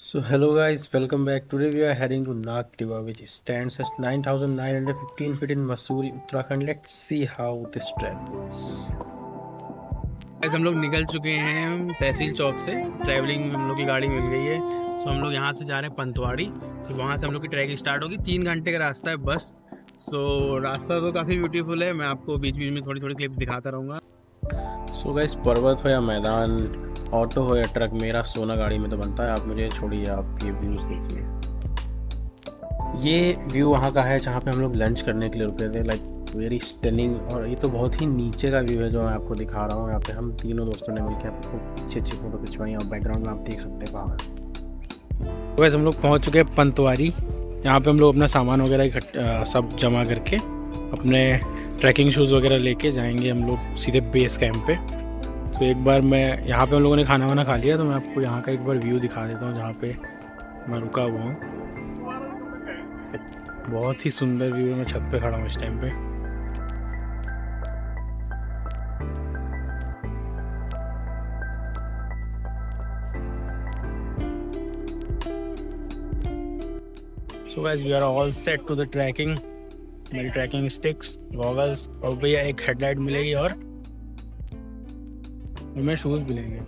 So hello guys, welcome back. Today we are heading to Nag Tiva, which stands at 9,915 feet in Mussoorie, Uttarakhand. Let's see how this trek goes. Guys हम लोग निकल चुके हैं तहसील चौक से। Travelling में हम लोग की गाड़ी मिल गई है। सो हम लोग यहाँ से जा रहे हैं पंतवाड़ी। फिर वहाँ से हम लोग की ट्रैकिंग स्टार्ट होगी। 3 घंटे का रास्ता है बस। सो रास्ता तो काफ़ी ब्यूटीफुल है। मैं आपको बीच बीच में थोड़ी थोड़ी क्लिप्स दिखाता रहूँगा। So guys, पर्वत हो या मैदान, ऑटो हो या ट्रक, मेरा सोना गाड़ी में तो बनता है। आप मुझे छोड़िए, आप ये व्यूज़ देखिए। ये व्यू वहाँ का है जहाँ पे हम लोग लंच करने के लिए रुके थे। Like very stunning. और ये तो बहुत ही नीचे का व्यू है जो मैं आपको दिखा रहा हूँ। यहाँ पे हम तीनों दोस्तों ने मिलकर आपको अच्छी अच्छी फोटो खिंचवाई और बैकग्राउंड में आप देख सकते हैं पहाड़। वैसे हम लोग पहुँच चुके हैं पंतवाड़ी। यहाँ पे हम लोग अपना सामान वगैरह सब जमा करके अपने ट्रैकिंग शूज़ वगैरह लेके जाएंगे हम लोग सीधे बेस कैंप पे। तो एक बार मैं यहाँ पे हम लोगों ने खाना वाना खा लिया, तो मैं आपको यहाँ का एक बार व्यू दिखा देता हूँ जहाँ पे मैं रुका हुआ हूँ। बहुत ही सुंदर व्यू है। मैं छत पे खड़ा हूँ इस टाइम पे। So guys we are all set to the trekking. मेरी ट्रैकिंग स्टिक्स, गॉगल्स और भैया एक हेडलाइट मिलेगी और मेरे शूज़ भी लेंगे।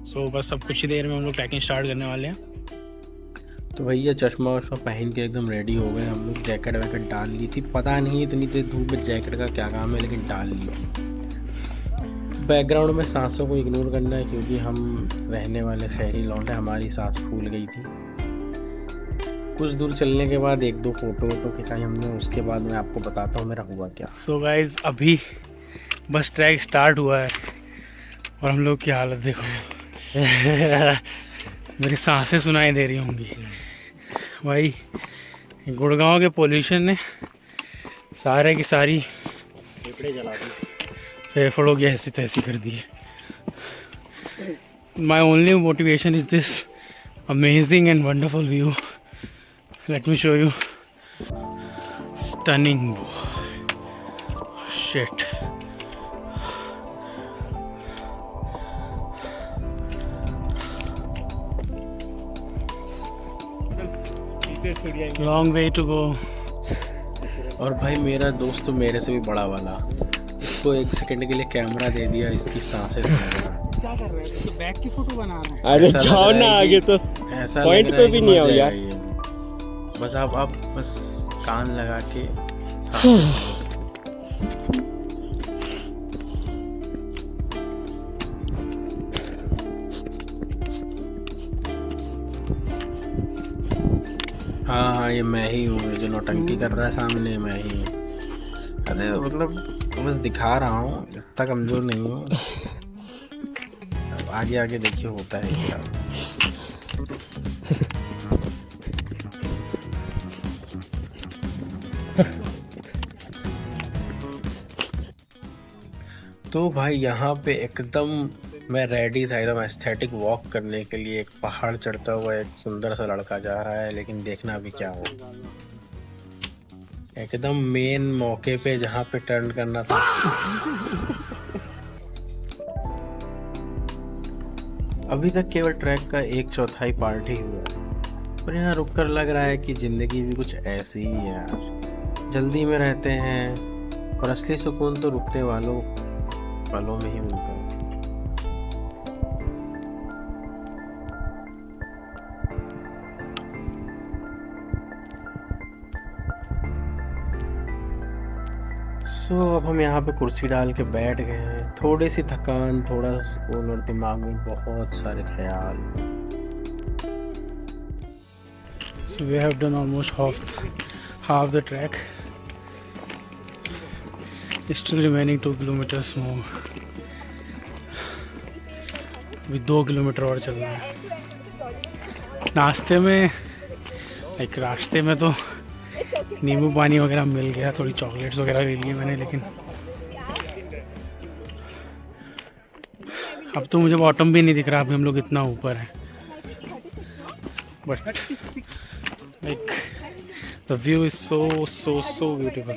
सो बस अब कुछ ही देर में हम लोग ट्रैकिंग स्टार्ट करने वाले हैं। तो भैया चश्मा वश्मा पहन के एकदम रेडी हो गए हम लोग। जैकेट वैकेट डाल ली थी। पता नहीं इतनी देर धूप में जैकेट का क्या काम है, लेकिन डाल ली। बैकग्राउंड में सांसों को इग्नोर करना है क्योंकि हम रहने वाले शहरी लौंडे, हमारी सांस फूल गई थी। कुछ दूर चलने के बाद एक दो फोटो खिंचाई हमने। उसके बाद मैं आपको बताता हूँ मेरा हुआ क्या। सो गाइज अभी बस ट्रैक स्टार्ट हुआ है और हम लोग की हालत देखो। मेरी सांसें सुनाई दे रही होंगी भाई। गुड़गांव के पोल्यूशन ने सारे की सारी फेफड़े जला दी, फेफड़ों की ऐसी तैसी कर दी है। My only motivation is this amazing and wonderful view. Let me show you. Stunning shit. Long way to go. और भाई मेरा दोस्त तो मेरे से भी बड़ा वाला, इसको एक सेकंड के लिए कैमरा दे दिया, इसकी सांसें सुन रहा। क्या कर रहे हैं? तो बैक की फोटो बना रहे हैं। अरे जाओ ना आगे, तो ऐसा पॉइंट पे भी नहीं आओ यार। बस आप बस कान लगा के सांसें हाँ, ये मैं ही हूँ जो नौटंकी कर रहा है सामने। मैं ही हूँ। अरे मतलब बस दिखा रहा हूँ, इतना कमज़ोर नहीं हूँ। आगे आगे देखिए होता है क्या। तो भाई यहाँ पे एकदम मैं रेडी था, एकदम एस्थेटिक वॉक करने के लिए। एक पहाड़ चढ़ता हुआ एक सुंदर सा लड़का जा रहा है, लेकिन देखना अभी क्या हो। एकदम मेन मौके पे जहाँ पे टर्न करना था। अभी तक केवल ट्रैक का 1/4 पार्ट ही हुआ है, पर यहाँ रुककर लग रहा है कि ज़िंदगी भी कुछ ऐसी ही है यार। जल्दी में रहते हैं और असली सुकून तो रुकने वालों पलों में ही मिलता है। सो अब हम यहाँ पे कुर्सी डाल के बैठ गए हैं। थोड़ी सी थकान, थोड़ा सुकून और दिमाग में बहुत सारे ख्याल। So we have done almost half the track. Still remaining 2 kilometers more. अभी 2 किलोमीटर और चलना है। रास्ते में तो नींबू पानी वगैरह मिल गया, थोड़ी चॉकलेट्स वगैरह ले लिए मैंने, लेकिन अब तो मुझे बॉटम भी नहीं दिख रहा। अभी हम लोग इतना ऊपर हैं, but like the view is so beautiful.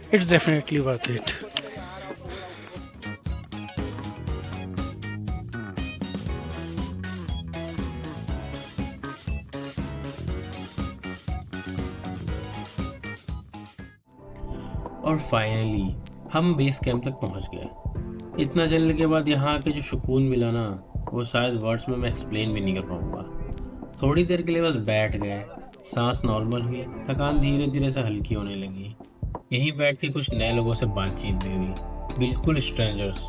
It's definitely worth it. और फाइनली हम बेस कैंप तक पहुंच गए। इतना चलने के बाद यहाँ के जो सुकून मिला ना, वो शायद वर्ड्स में मैं एक्सप्लेन भी नहीं कर पाऊँगा। थोड़ी देर के लिए बस बैठ गए, सांस नॉर्मल हुई, थकान धीरे धीरे से हल्की होने लगी। यहीं बैठ के कुछ नए लोगों से बातचीत भी हुई, बिल्कुल स्ट्रेंजर्स।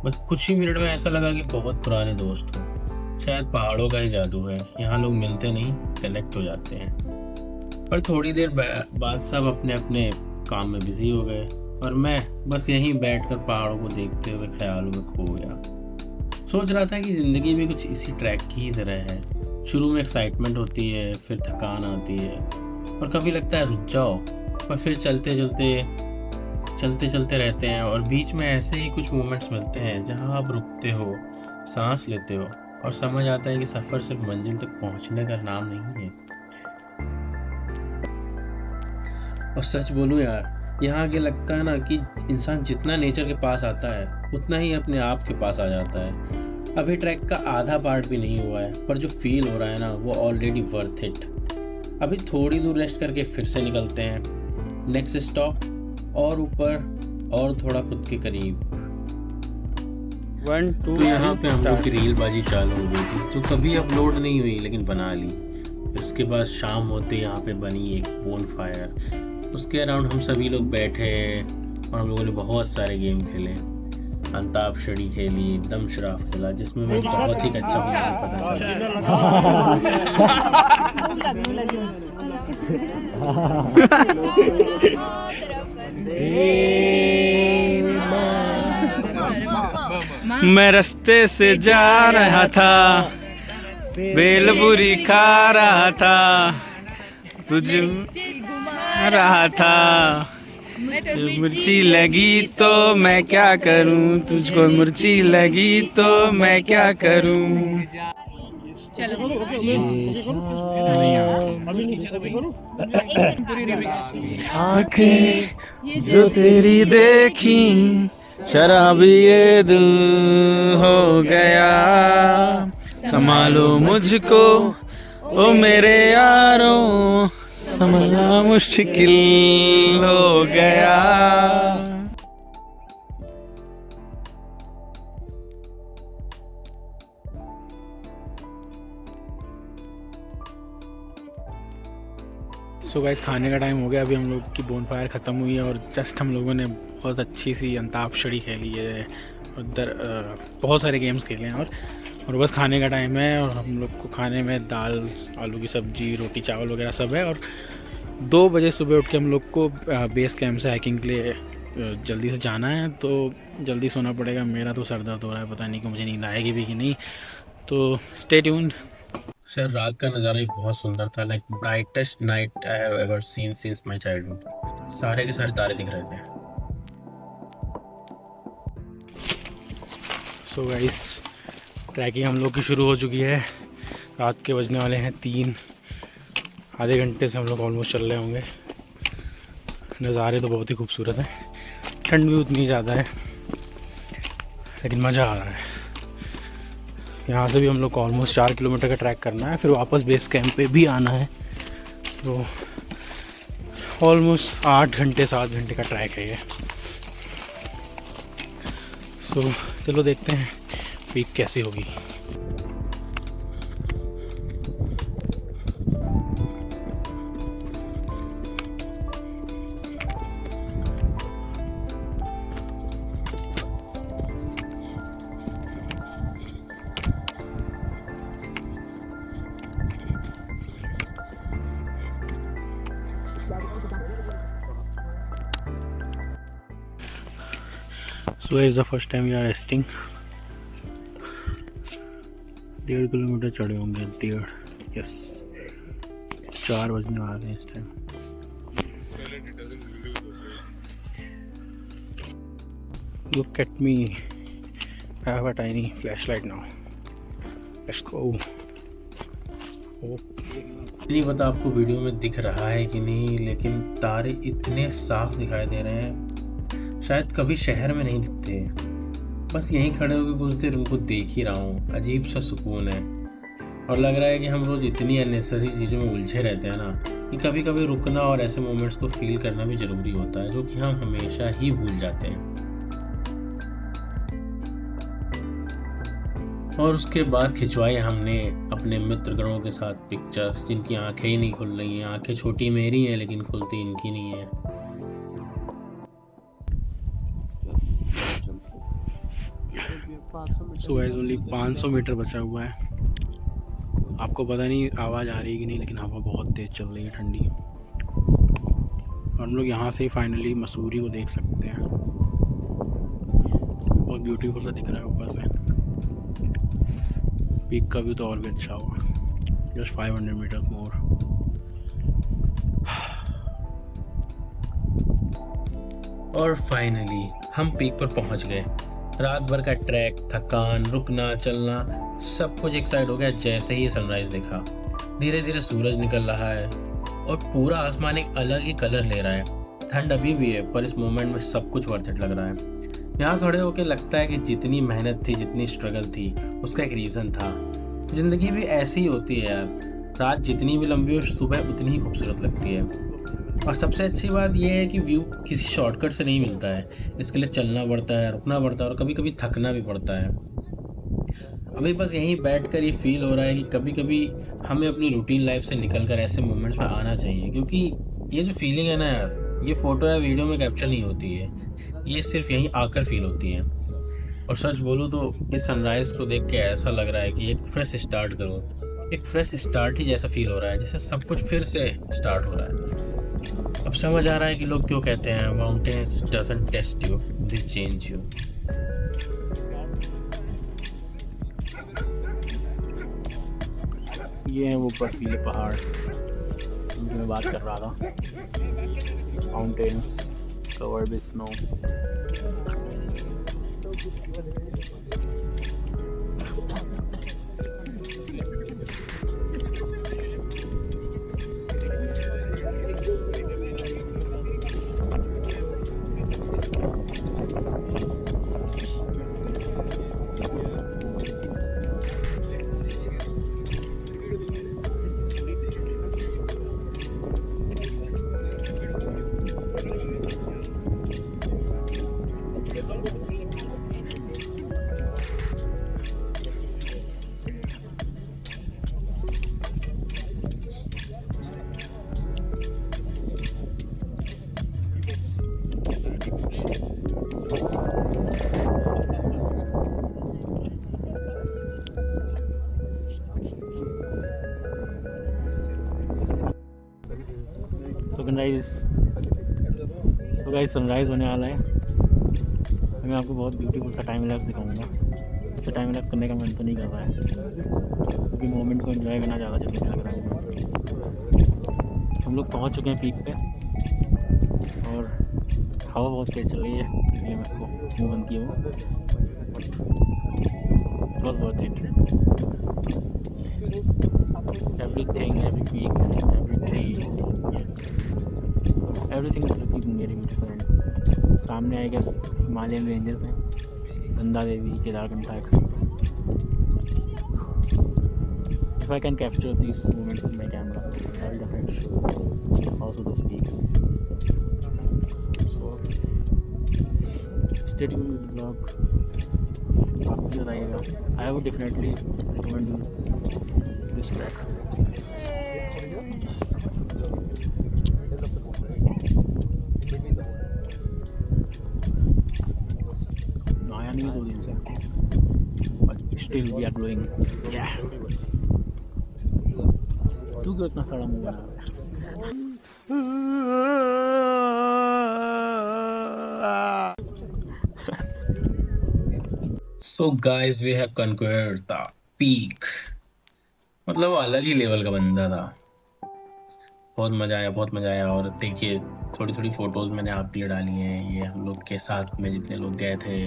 बस कुछ ही मिनट में ऐसा लगा कि बहुत पुराने दोस्त हों। शायद पहाड़ों का ही जादू है, यहाँ लोग मिलते नहीं, कनेक्ट हो जाते हैं। पर थोड़ी देर बाद सब अपने अपने काम में बिजी हो गए और मैं बस यहीं बैठकर पहाड़ों को देखते हुए ख्यालों में खो गया। सोच रहा था कि ज़िंदगी भी कुछ इसी ट्रैक की ही तरह है। शुरू में एक्साइटमेंट होती है, फिर थकान आती है और कभी लगता है रुक जाओ, पर फिर चलते चलते रहते हैं। और बीच में ऐसे ही कुछ मोमेंट्स मिलते हैं जहां आप रुकते हो, सांस लेते हो और समझ आता है कि सफ़र सिर्फ मंजिल तक पहुंचने का नाम नहीं है। और सच बोलूं यार, यहाँ आके लगता है ना कि इंसान जितना नेचर के पास आता है उतना ही अपने आप के पास आ जाता है। अभी ट्रैक का आधा पार्ट भी नहीं हुआ है, पर जो फील हो रहा है ना, वो ऑलरेडी वर्थ इट। अभी थोड़ी दूर रेस्ट करके फिर से निकलते हैं। नेक्स्ट स्टॉप और ऊपर और थोड़ा खुद के करीब। 1 2 तो यहाँ पे हम लोग की रीलबाजी चालू हो गई थी, जो कभी अपलोड नहीं हुई लेकिन बना ली। फिर उसके बाद शाम होते यहाँ पे बनी एक बोन फायर। उसके अराउंड हम सभी लोग बैठे और हम लोगों ने बहुत सारे गेम खेले। अंताक्षरी खेली, दम शराफ खेला, जिसमें मैं बहुत ही अच्छा पता मैं रास्ते से जा रहा था, बेलबुरी खा रहा था, तुझ रहा था, मिर्ची लगी तो मैं क्या करूं, तुझको मिर्ची लगी तो मैं क्या करूं। आंखें जो तेरी देखी, शराबी ये दिल हो गया, संभालो मुझको ओ मेरे यारों, संभलना मुश्किल हो गया। सो गाइस, खाने का टाइम हो गया। अभी हम लोग की बोन फायर ख़त्म हुई है और जस्ट हम लोगों ने बहुत अच्छी सी अंताक्षरी खेली है, उधर बहुत सारे गेम्स खेले हैं और बस खाने का टाइम है। और हम लोग को खाने में दाल, आलू की सब्ज़ी, रोटी, चावल वगैरह सब है। और 2 बजे सुबह उठ के हम लोग को बेस कैंप से हाइकिंग के लिए जल्दी से जाना है, तो जल्दी सोना पड़ेगा। मेरा तो सर दर्द हो रहा है, पता नहीं कि मुझे नींद आएगी भी कि नहीं, तो स्टे ट्यून्ड। सर, रात का नज़ारा ही बहुत सुंदर था, like brightest night I have ever seen since my childhood. सारे के सारे तारे दिख रहे थे। सो गाइस, ट्रैकिंग हम लोग की शुरू हो चुकी है। रात के बजने वाले हैं 3। आधे घंटे से हम लोग ऑलमोस्ट चल रहे होंगे। नज़ारे तो बहुत ही खूबसूरत हैं, ठंड भी उतनी ज़्यादा है, लेकिन मज़ा आ रहा है। यहाँ से भी हम लोग को ऑलमोस्ट 4 किलोमीटर का ट्रैक करना है, फिर वापस बेस कैंप पे भी आना है। तो ऑलमोस्ट 8 घंटे 7 घंटे का ट्रैक है ये। सो चलो देखते हैं पीक कैसी होगी। So it's the first time we are resting. 1.5 kilometre चढ़े होंगे, 1.5, यस। 4 बजने वाले हैं इस time. Look at me, I have a tiny flashlight now. Let's go. नहीं पता आपको वीडियो में दिख रहा है कि नहीं, लेकिन तारे इतने साफ दिखाई दे रहे हैं, शायद कभी शहर में नहीं दिखते। बस यहीं खड़े होकर कुछ देर उनको देख ही रहा हूँ। अजीब सा सुकून है। और लग रहा है कि हम रोज इतनी अननेसेसरी चीज़ों में उलझे रहते हैं ना कि कभी कभी रुकना और ऐसे मोमेंट्स को फील करना भी ज़रूरी होता है, जो कि हम हमेशा ही भूल जाते हैं। और उसके बाद खिंचवाई हमने अपने मित्रगणों के साथ पिक्चर्स, जिनकी आंखें ही नहीं खुल रही हैं। आंखें छोटी मेरी हैं लेकिन खुलती इनकी नहीं है। सो गाइस ओनली 500 मीटर बचा हुआ है। आपको पता नहीं आवाज़ आ रही है कि नहीं, लेकिन हवा बहुत तेज़ चल रही है, ठंडी। और हम लोग यहाँ से ही फाइनली मसूरी को देख सकते हैं। बहुत ब्यूटीफुल सा दिख रहा है ऊपर से। पीक का व्यू तो और भी अच्छा होगा। Just 500 metre more. और फाइनली हम पीक पर पहुंच गए। रात भर का ट्रैक, थकान, रुकना, चलना, सब कुछ एक साइड हो गया जैसे ही सनराइज देखा। धीरे धीरे सूरज निकल रहा है और पूरा आसमान एक अलग ही कलर ले रहा है। ठंड अभी भी है, पर इस मोमेंट में सब कुछ वर्थ इट लग रहा है। यहाँ खड़े होकर लगता है कि जितनी मेहनत थी, जितनी स्ट्रगल थी, उसका एक रीज़न था। ज़िंदगी भी ऐसी ही होती है यार। रात जितनी भी लंबी हो, सुबह उतनी ही खूबसूरत लगती है। और सबसे अच्छी बात यह है कि व्यू किसी शॉर्टकट से नहीं मिलता है। इसके लिए चलना पड़ता है, रुकना पड़ता है और कभी कभी थकना भी पड़ता है। अभी बस यहीं बैठकर ये फील हो रहा है कि कभी कभी हमें अपनी रूटीन लाइफ से निकलकर ऐसे मोमेंट्स में आना चाहिए, क्योंकि ये जो फीलिंग है ना यार, ये फ़ोटो या वीडियो में कैप्चर नहीं होती है। ये सिर्फ यहीं आकर फील होती है। और सच बोलूँ तो इस सनराइज़ को देख के ऐसा लग रहा है कि एक फ्रेश स्टार्ट करूँ। एक फ्रेश स्टार्ट ही जैसा फील हो रहा है, जैसे सब कुछ फिर से स्टार्ट हो रहा है। अब समझ आ रहा है कि लोग क्यों कहते हैं mountains doesn't test you, they change you. ये है वो बर्फीले पहाड़ जिनकी मैं बात कर रहा था। Mountains covered with snow. So guys sunrise होने वाला है। मैं आपको बहुत ब्यूटीफुल सा टाइम लैप्स दिखाऊंगा। अच्छा टाइम लैप्स करने का मन तो नहीं कर रहा है, क्योंकि मोमेंट को एंजॉय करना ज़्यादा जरूरी लग रहा है। हम लोग पहुंच चुके हैं पीक पे और हवा बहुत तेज चल रही है, इसलिए मैं उसको मुँह बंद किया हूँ। It was worth it. Everything, every peak, every tree, everything is looking very beautiful. सामने आई गेस हिमालयन रेंजेस हैं, Ganga Devi, Kedarkantha. If I can capture these moments in my camera, so I will definitely show also those peaks. So stay tuned with the vlog. आप भी बताइएगा। I would definitely recommend you this track. नहाया नहीं 2 दिन से, but still we are glowing. Yeah. तू क्यों इतना सारा मुंह बना रहा है? So guys, we have conquered the peak. मतलब वो अलग ही लेवल का बंदा था। बहुत मज़ा आया, बहुत मज़ा आया। और देखिए थोड़ी थोड़ी फ़ोटोज़ मैंने आपके लिए डाली हैं। ये हम लोग के साथ में जितने लोग गए थे,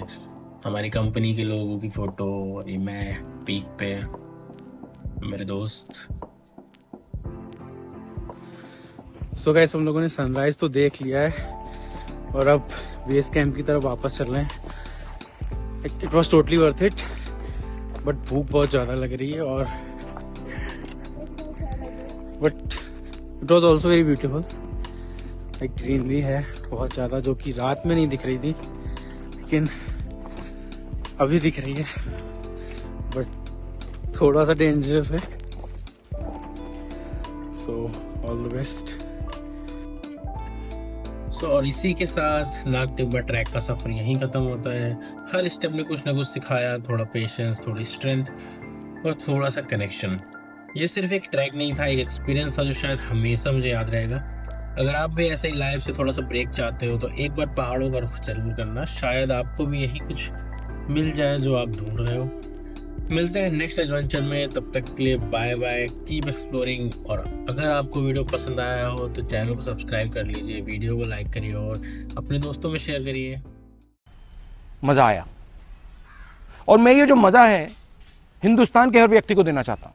हमारी कंपनी के लोगों की फ़ोटो, और ये मैं पीक पे, मेरे दोस्त। सो गाइस हम लोगों ने सनराइज़ तो देख लिया है और अब बेस कैंप की तरफ वापस चल रहे हैं। It was totally worth it, but भूख बहुत ज़्यादा लग रही है और it was also very beautiful. एक ग्रीनरी है बहुत ज़्यादा जो कि रात में नहीं दिख रही थी लेकिन अभी दिख रही है, बट थोड़ा सा डेंजरस है। So all the best. और इसी के साथ नाग टिब्बा ट्रैक का सफ़र यहीं ख़त्म होता है। हर स्टेप ने कुछ ना कुछ सिखाया, थोड़ा पेशेंस, थोड़ी स्ट्रेंथ और थोड़ा सा कनेक्शन। ये सिर्फ एक ट्रैक नहीं था, एक एक्सपीरियंस था जो शायद हमेशा मुझे याद रहेगा। अगर आप भी ऐसे ही लाइफ से थोड़ा सा ब्रेक चाहते हो तो एक बार पहाड़ों का रुख जरूर करना, शायद आपको भी यही कुछ मिल जाए जो आप ढूंढ रहे हो। मिलते हैं नेक्स्ट एडवेंचर में, तब तक के लिए बाय बाय, कीप एक्सप्लोरिंग। और अगर आपको वीडियो पसंद आया हो तो चैनल को सब्सक्राइब कर लीजिए, वीडियो को लाइक करिए और अपने दोस्तों में शेयर करिए। मज़ा आया और मैं ये जो मज़ा है हिंदुस्तान के हर व्यक्ति को देना चाहता हूं।